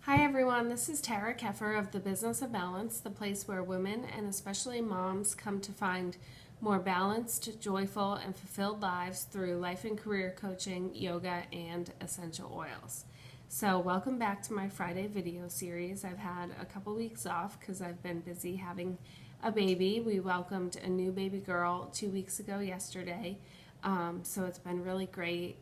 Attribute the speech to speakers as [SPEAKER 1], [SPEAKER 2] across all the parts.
[SPEAKER 1] Hi everyone, this is Tara Keffer of the Business of Balance, the place where women and especially moms come to find more balanced, joyful, and fulfilled lives through life and career coaching, yoga, and essential oils. So, welcome back to my Friday video series. I've had a couple weeks off because I've been busy having a baby. We welcomed a new baby girl 2 weeks ago yesterday, so it's been really great.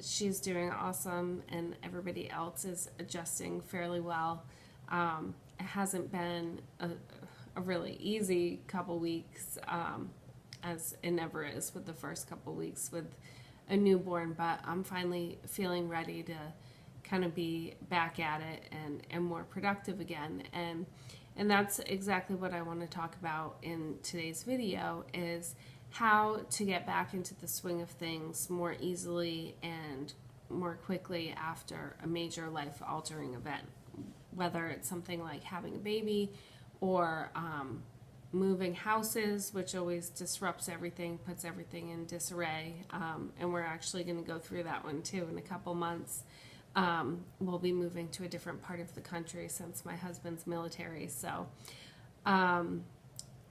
[SPEAKER 1] She's doing awesome, and everybody else is adjusting fairly well. It hasn't been a really easy couple weeks, as it never is with the first couple weeks with a newborn, but I'm finally feeling ready to kind of be back at it and more productive again. And that's exactly what I want to talk about in today's video is how to get back into the swing of things more easily and more quickly after a major life altering event, whether it's something like having a baby or moving houses, which always disrupts everything, puts everything in disarray. And we're actually going to go through that one too in a couple months. We'll be moving to a different part of the country since my husband's military. So,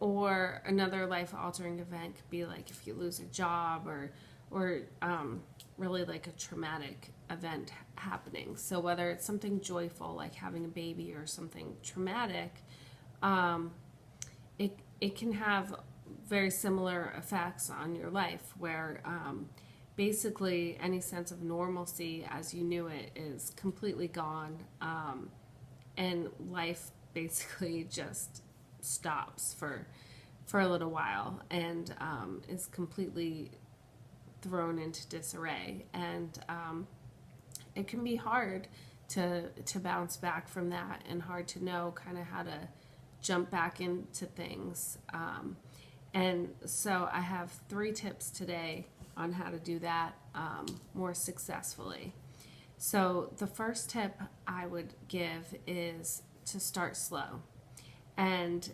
[SPEAKER 1] or another life altering event could be like if you lose a job or really like a traumatic event happening. So whether it's something joyful like having a baby or something traumatic, it can have very similar effects on your life where basically any sense of normalcy as you knew it is completely gone, and life basically just stops for a little while and is completely thrown into disarray. And it can be hard to bounce back from that and hard to know kind of how to jump back into things. And so I have 3 tips today on how to do that more successfully. So the first tip I would give is to start slow and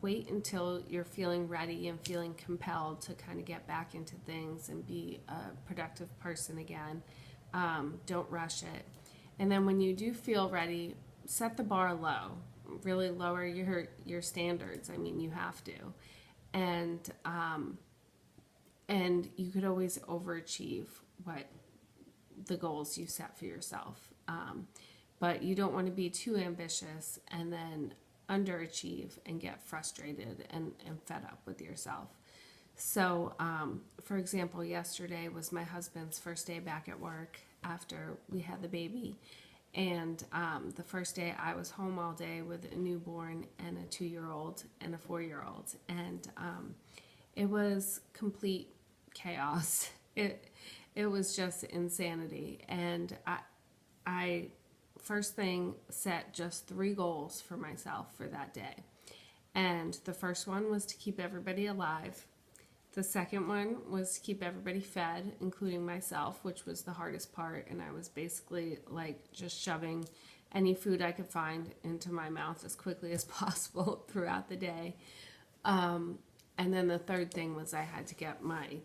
[SPEAKER 1] wait until you're feeling ready and feeling compelled to kind of get back into things and be a productive person again. Don't rush it. And then when you do feel ready, set the bar low. Really lower your standards. I mean, you have to. And you could always overachieve what the goals you set for yourself. But you don't want to be too ambitious and then underachieve and get frustrated and fed up with yourself. So, for example, yesterday was my husband's first day back at work after we had the baby. And the first day I was home all day with a newborn and a 2-year-old and a 4-year-old. And it was complete chaos. It was just insanity. And I first thing set just 3 goals for myself for that day. And the first one was to keep everybody alive. The second one was to keep everybody fed, including myself, which was the hardest part. And I was basically like just shoving any food I could find into my mouth as quickly as possible throughout the day. And then the third thing was I had to get my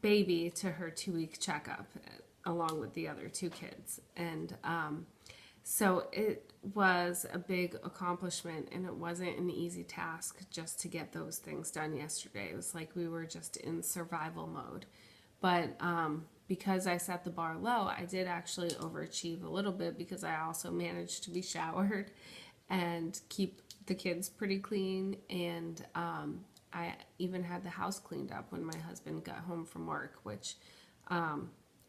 [SPEAKER 1] baby to her 2-week checkup along with the other 2 kids. And so it was a big accomplishment, and it wasn't an easy task just to get those things done yesterday. It was like we were just in survival mode. But because I set the bar low, I did actually overachieve a little bit because I also managed to be showered and keep the kids pretty clean. And I even had the house cleaned up when my husband got home from work, which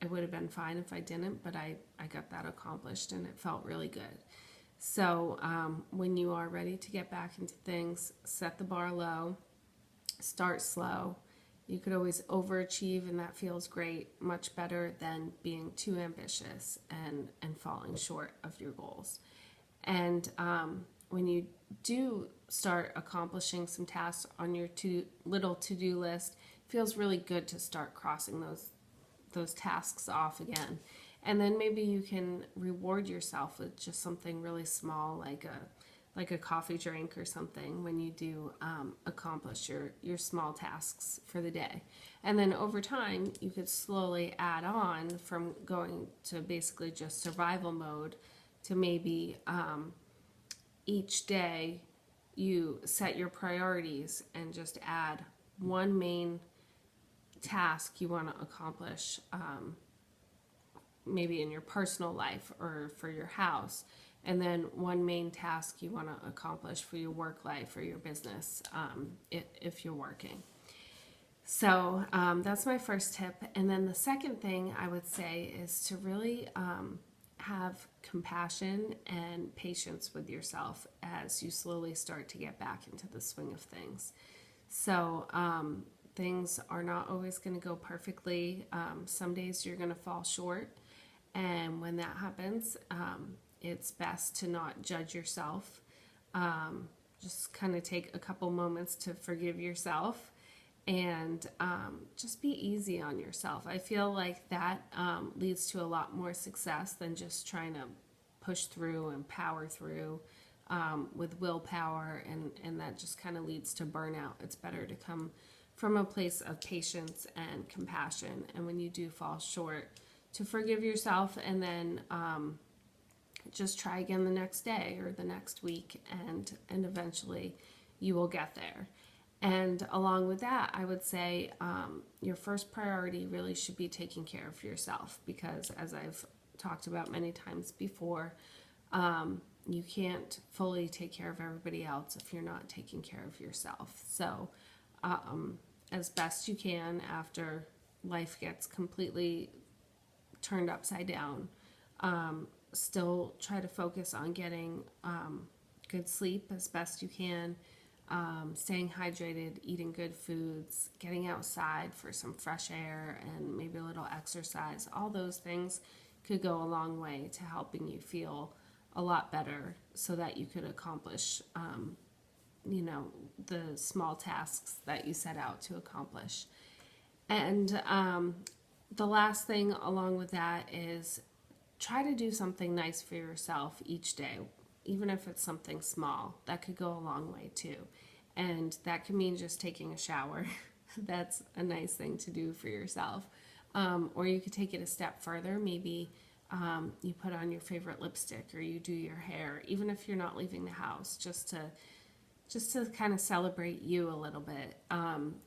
[SPEAKER 1] it would have been fine if I didn't, but I got that accomplished and it felt really good. So when you are ready to get back into things, set the bar low, start slow. You could always overachieve, and that feels great, much better than being too ambitious and falling short of your goals. And when you do start accomplishing some tasks on your little to-do list, it feels really good to start crossing those tasks off again. And then maybe you can reward yourself with just something really small, like a like a coffee drink or something when you do accomplish your small tasks for the day. And then over time, you could slowly add on from going to basically just survival mode to maybe each day you set your priorities and just add one main task you want to accomplish, maybe in your personal life or for your house, and then one main task you want to accomplish for your work life or your business, if you're working. So that's my first tip. And then the second thing I would say is to really have compassion and patience with yourself as you slowly start to get back into the swing of things. So things are not always going to go perfectly. Some days you're going to fall short. And when that happens, it's best to not judge yourself. Just kind of take a couple moments to forgive yourself and just be easy on yourself. I feel like that leads to a lot more success than just trying to push through and power through with willpower, and that just kind of leads to burnout. It's better to come from a place of patience and compassion, and when you do fall short, to forgive yourself and then just try again the next day or the next week, and eventually you will get there. And along with that, I would say your first priority really should be taking care of yourself, because as I've talked about many times before, you can't fully take care of everybody else if you're not taking care of yourself. So as best you can, after life gets completely turned upside down, still try to focus on getting good sleep as best you can, staying hydrated, eating good foods, getting outside for some fresh air and maybe a little exercise. All those things could go a long way to helping you feel a lot better so that you could accomplish the small tasks that you set out to accomplish. And the last thing along with that is try to do something nice for yourself each day, even if it's something small. That could go a long way too. And that could mean just taking a shower. That's a nice thing to do for yourself. Or you could take it a step further. Maybe you put on your favorite lipstick, or you do your hair, even if you're not leaving the house, just to kind of celebrate you a little bit.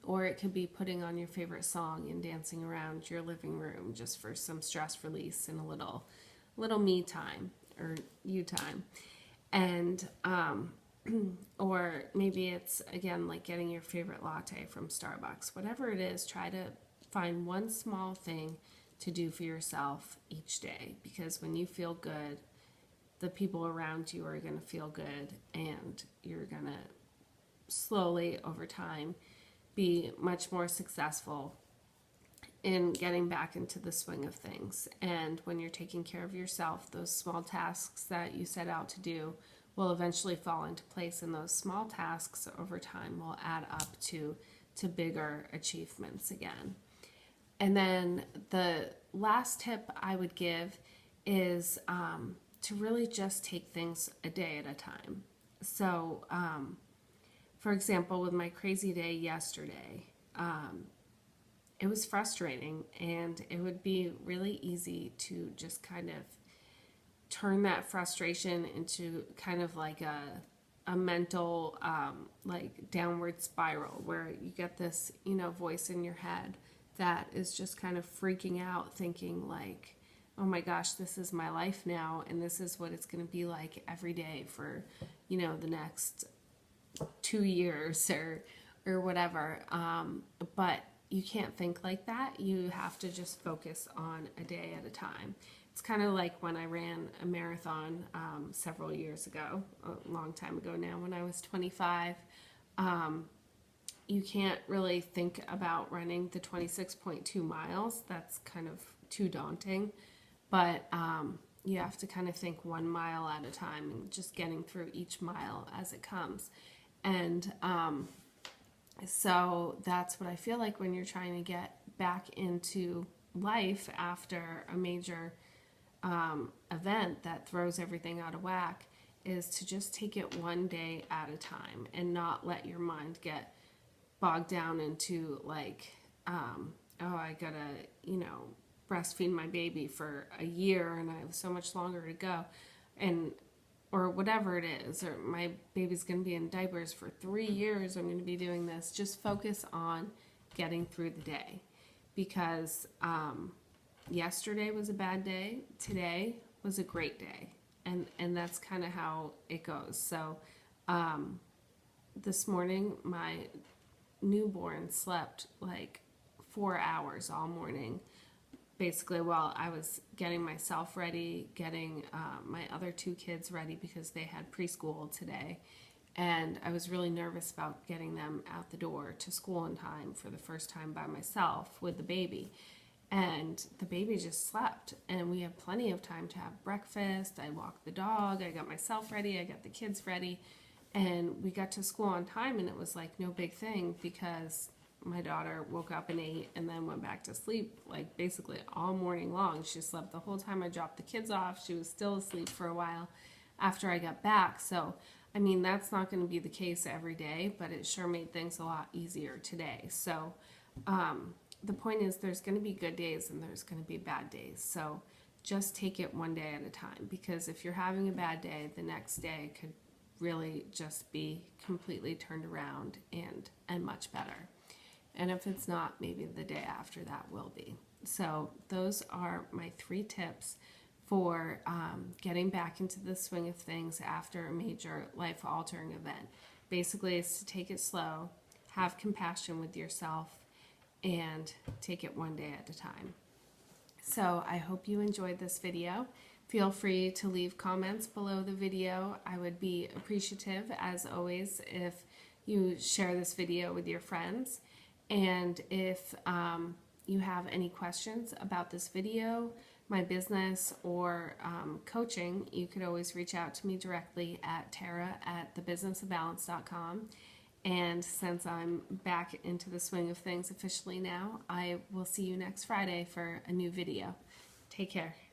[SPEAKER 1] Or it could be putting on your favorite song and dancing around your living room just for some stress release and a little me time or you time. And or maybe it's, again, like getting your favorite latte from Starbucks. Whatever it is, try to find one small thing to do for yourself each day, because when you feel good, the people around you are going to feel good, and you're going to slowly over time be much more successful in getting back into the swing of things. And when you're taking care of yourself, those small tasks that you set out to do will eventually fall into place, and those small tasks over time will add up to bigger achievements again. And then the last tip I would give is to really just take things a day at a time. So, for example, with my crazy day yesterday, it was frustrating, and it would be really easy to just kind of turn that frustration into kind of like a mental like downward spiral, where you get this voice in your head that is just kind of freaking out, thinking like, oh my gosh, this is my life now, and this is what it's going to be like every day for the next 2 years or whatever. But you can't think like that. You have to just focus on a day at a time. It's kind of like when I ran a marathon several years ago, a long time ago now, when I was 25. You can't really think about running the 26.2 miles. That's kind of too daunting. But you have to kind of think 1 mile at a time and just getting through each mile as it comes. And so that's what I feel like when you're trying to get back into life after a major event that throws everything out of whack, is to just take it one day at a time and not let your mind get bogged down into like, oh, I gotta, breastfeed my baby for a year and I have so much longer to go, and or whatever it is, or my baby's going to be in diapers for 3 years, I'm going to be doing this. Just focus on getting through the day, because yesterday was a bad day, today was a great day, and that's kind of how it goes. So this morning my newborn slept like 4 hours all morning, basically while I was getting myself ready, getting my other 2 kids ready because they had preschool today. And I was really nervous about getting them out the door to school in time for the first time by myself with the baby. And the baby just slept, and we had plenty of time to have breakfast. I walked the dog, I got myself ready, I got the kids ready, and we got to school on time, and it was like no big thing because my daughter woke up and ate and then went back to sleep like basically all morning long. She slept the whole time I dropped the kids off. She was still asleep for a while after I got back. So, I mean, that's not going to be the case every day, but it sure made things a lot easier today. So, the point is there's going to be good days and there's going to be bad days. So just take it one day at a time, because if you're having a bad day, the next day could really just be completely turned around and much better. And if it's not, maybe the day after that will be. So those are my 3 tips for getting back into the swing of things after a major life-altering event. Basically, it's to take it slow, have compassion with yourself, and take it one day at a time. So I hope you enjoyed this video. Feel free to leave comments below the video. I would be appreciative, as always, if you share this video with your friends. And if you have any questions about this video, my business, or coaching, you could always reach out to me directly at tara@thebusinessofbalance.com. And since I'm back into the swing of things officially now, I will see you next Friday for a new video. Take care.